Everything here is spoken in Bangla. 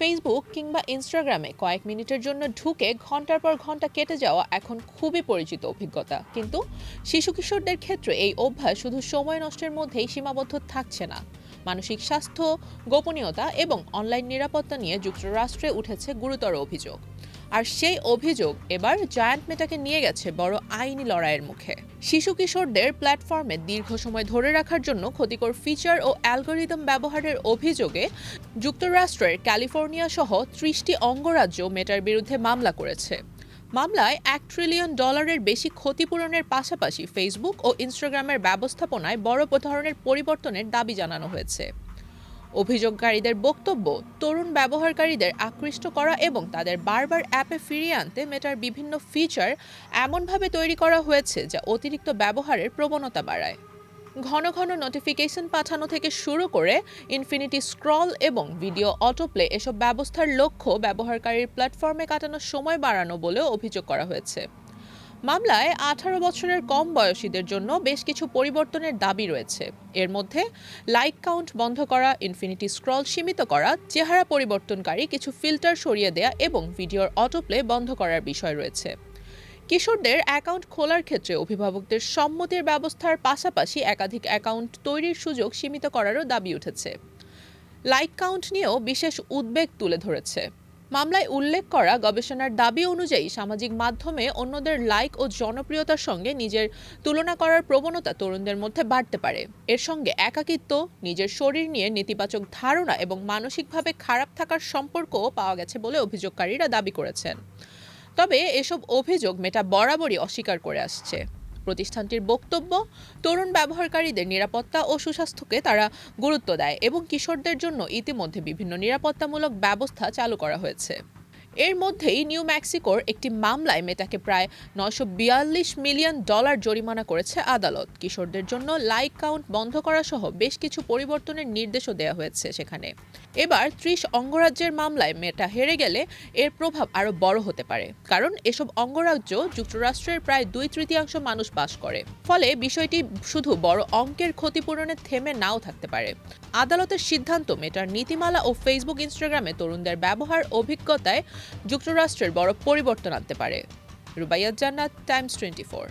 ফেসবুক কিংবা ইনস্টাগ্রামে কয়েক মিনিটের জন্য ঢুকে ঘন্টার পর ঘন্টা কেটে যাওয়া এখন খুবই পরিচিত অভিজ্ঞতা। কিন্তু শিশু কিশোরদের ক্ষেত্রে এই অভ্যাস শুধু সময় নষ্টের মধ্যেই সীমাবদ্ধ থাকছে না। মানসিক স্বাস্থ্য, গোপনীয়তা এবং অনলাইন নিরাপত্তা নিয়ে যুক্তরাষ্ট্রে উঠেছে গুরুতর অভিযোগ। আর সেই অভিযোগ এবার জায়ান্ট মেটাকে নিয়ে গেছে বড় আইনি লড়াইয়ের মুখে। শিশু কিশোরদের প্ল্যাটফর্মে দীর্ঘ সময় ধরে রাখার জন্য ক্ষতিকর ফিচার ও অ্যালগোরিদম ব্যবহারের অভিযোগে যুক্তরাষ্ট্রের ক্যালিফোর্নিয়া সহ ৩০টি অঙ্গরাজ্য মেটার বিরুদ্ধে মামলা করেছে। মামলায় $1 ট্রিলিয়ন বেশি ক্ষতিপূরণের পাশাপাশি ফেসবুক ও ইনস্টাগ্রামের ব্যবস্থাপনায় বড় ধরনের পরিবর্তনের দাবি জানানো হয়েছে। অভিযোগকারীদের বক্তব্য, তরুণ ব্যবহারকারীদের আকৃষ্ট করা এবং তাদের বারবার অ্যাপে ফিরিয়ে আনতে মেটার বিভিন্ন ফিচার এমনভাবে তৈরি করা হয়েছে যা অতিরিক্ত ব্যবহারের প্রবণতা বাড়ায়। ঘন ঘন নোটিফিকেশন পাঠানো থেকে শুরু করে ইনফিনিটি স্ক্রল এবং ভিডিও অটোপ্লে এসব ব্যবস্থার লক্ষ্য ব্যবহারকারীর প্ল্যাটফর্মে কাটানো সময় বাড়ানো বলেও অভিযোগ করা হয়েছে। মামলায় 18 বছরের কম বয়সীদের জন্য বেশ কিছু পরিবর্তনের দাবি রয়েছে। এর মধ্যে লাইক কাউন্ট বন্ধ করা, ইনফিনিটি স্ক্রল সীমিত করা, চেহারা পরিবর্তনকারী কিছু ফিল্টার সরিয়ে দেয়া এবং ভিডিওর অটোপ্লে বন্ধ করার বিষয় রয়েছে। কিশোরদের অ্যাকাউন্ট খোলার ক্ষেত্রে অভিভাবকদের সম্মতির ব্যবস্থার পাশাপাশি একাধিক অ্যাকাউন্ট তৈরির সুযোগ সীমিত করারও দাবি উঠেছে। লাইক কাউন্ট নিয়েও বিশেষ উদ্বেগ তুলে ধরেছে। মামলায় উল্লেখ করা গবেষণার দাবি অনুযায়ী সামাজিক মাধ্যমে অন্যদের লাইক ও জনপ্রিয়তার সঙ্গে নিজের তুলনা করার প্রবণতা তরুণদের মধ্যে বাড়তে পারে। এর সঙ্গে একাকিত্ব, নিজের শরীর নিয়ে নেতিবাচক ধারণা এবং মানসিকভাবে খারাপ থাকার সম্পর্কও পাওয়া গেছে বলে অভিযোগকারীরা দাবি করেছেন। তবে এসব অভিযোগ মেটা বরাবরই অস্বীকার করে আসছে। প্রতিষ্ঠানটির বক্তব্য, তরুণ ব্যবহারকারীদের নিরাপত্তা ও সুস্বাস্থ্যকে তারা গুরুত্ব দেয় এবং কিশোরদের জন্য ইতিমধ্যে বিভিন্ন নিরাপত্তামূলক ব্যবস্থা চালু করা হয়েছে। এর মধ্যেই নিউ মেক্সিকোর একটি মামলায় মেটাকে প্রায় $942 মিলিয়ন জরিমানা করেছে আদালত। কিশোরদের জন্য লাইক কাউন্ট বন্ধ করা সহ বেশ কিছু পরিবর্তনের নির্দেশও দেওয়া হয়েছে সেখানে। এবার 30 অঙ্গরাজ্যের মামলায় মেটা হেরে গেলে এর প্রভাব আরও বড় হতে পারে, কারণ এসব অঙ্গরাজ্য যুক্তরাষ্ট্রের প্রায় 2/3 মানুষ বাস করে। ফলে বিষয়টি শুধু বড় অঙ্কের ক্ষতিপূরণে থেমে নাও থাকতে পারে। আদালতের সিদ্ধান্ত মেটার নীতিমালা ও ফেসবুক ইনস্টাগ্রামে তরুণদের ব্যবহার অভিজ্ঞতায় যুক্তরাষ্ট্রের বড় পরিবর্তন আনতে পারে। রুবাইয়াত জান্নাত, টাইমস 24।